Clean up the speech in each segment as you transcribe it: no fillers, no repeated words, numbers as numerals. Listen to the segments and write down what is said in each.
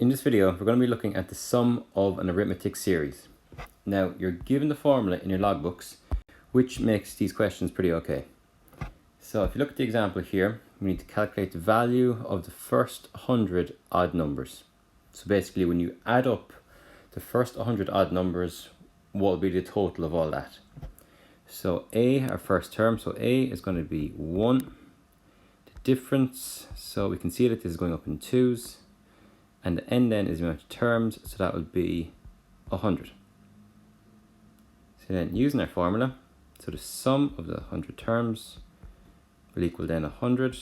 In this video, we're going to be looking at the sum of an arithmetic series. Now, you're given the formula in your logbooks, which makes these questions pretty okay. So if you look at the example here, we need to calculate the value of the first 100 odd numbers. So basically, when you add up the first 100 odd numbers, what will be the total of all that? So A, our first term, so A is going to be 1. The difference, so we can see that this is going up in 2's. And the n then is the amount of terms, so that would be 100. So then using our formula, so the sum of the 100 terms will equal then 100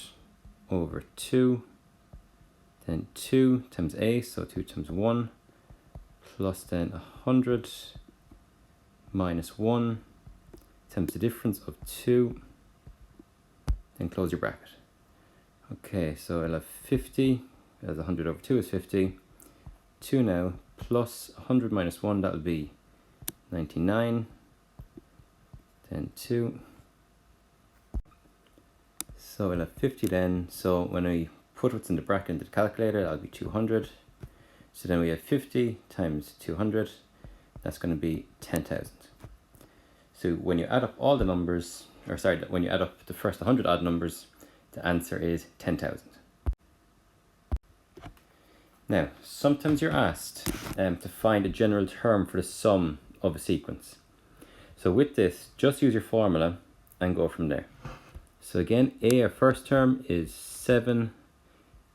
over 2, then 2 times a, so 2 times 1, plus then 100 minus 1 times the difference of 2, then close your bracket. Okay, so I'll have 50, as 100 over 2 is 50, 2 now, plus 100 minus 1, that will be 99, then 2. So we'll have 50 then, so when we put what's in the bracket into the calculator, that'll be 200. So then we have 50 times 200, that's going to be 10,000. So when you add up all the numbers, or sorry, when you add up the first 100 odd numbers, the answer is 10,000. Now, sometimes you're asked to find a general term for the sum of a sequence. So with this, just use your formula and go from there. So again, A, our first term, is 7.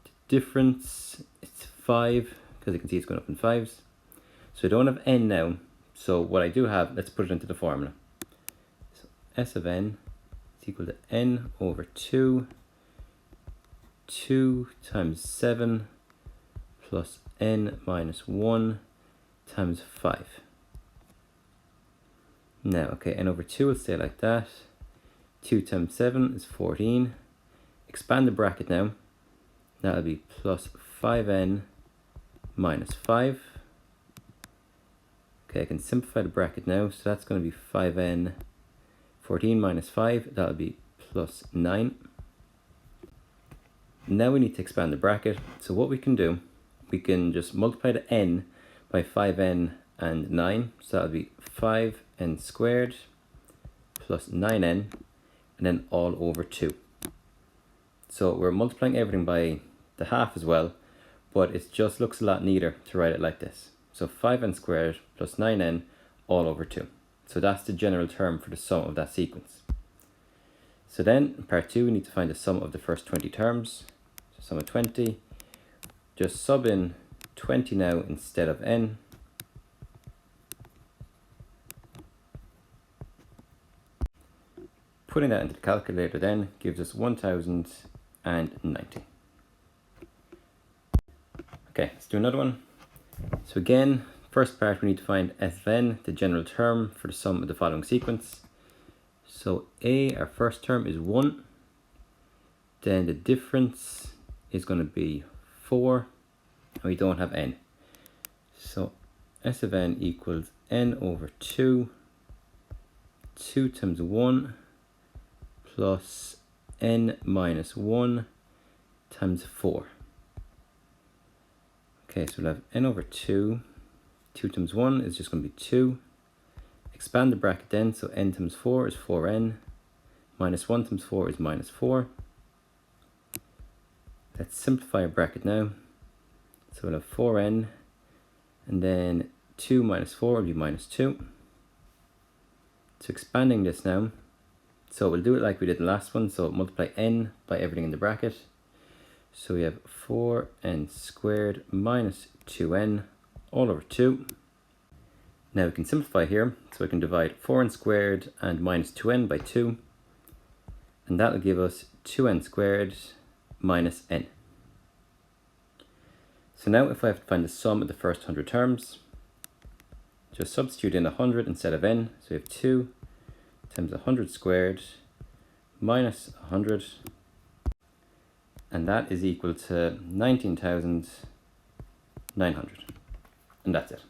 The difference, it's 5, because you can see it's going up in 5's. So I don't have n now. So what I do have, let's put it into the formula. So S of n is equal to n over 2. 2 times 7 plus n minus 1 times 5. Now, okay, n over 2 will stay like that. 2 times 7 is 14. Expand the bracket now. That'll be plus 5n minus 5. Okay, I can simplify the bracket now. So that's going to be 5n. 14 minus 5, that'll be plus 9. Now we need to expand the bracket. So what we can do, we can just multiply the n by 5n and 9. So that'll be 5n squared plus 9n, and then all over 2. So we're multiplying everything by the half as well, but it just looks a lot neater to write it like this. So 5n squared plus 9n all over 2. So that's the general term for the sum of that sequence. So then in part 2, we need to find the sum of the first 20 terms. So sum of 20. Just sub in 20 now instead of n. Putting that into the calculator then gives us 1090. Okay, let's do another one. So again, first part we need to find f of n, the general term for the sum of the following sequence. So A, our first term, is 1. Then the difference is going to be 4, and we don't have n. So S of n equals n over 2, 2 times 1, plus n minus 1 times 4. Okay, so we'll have n over 2. 2 times 1 is just going to be 2. Expand the bracket then, so n times 4 is 4n. Minus 1 times 4 is minus 4. Let's simplify our bracket now. So we'll have 4n, and then 2 minus 4 will be minus 2. So expanding this now, so we'll do it like we did the last one, so multiply n by everything in the bracket. So we have 4n squared minus 2n all over 2. Now we can simplify here, so we can divide 4n squared and minus 2n by 2. And that will give us 2n squared minus n. So now if I have to find the sum of the first 100 terms, just substitute in 100 instead of n. So we have 2 times 100 squared minus 100, and that is equal to 19,900. And that's it.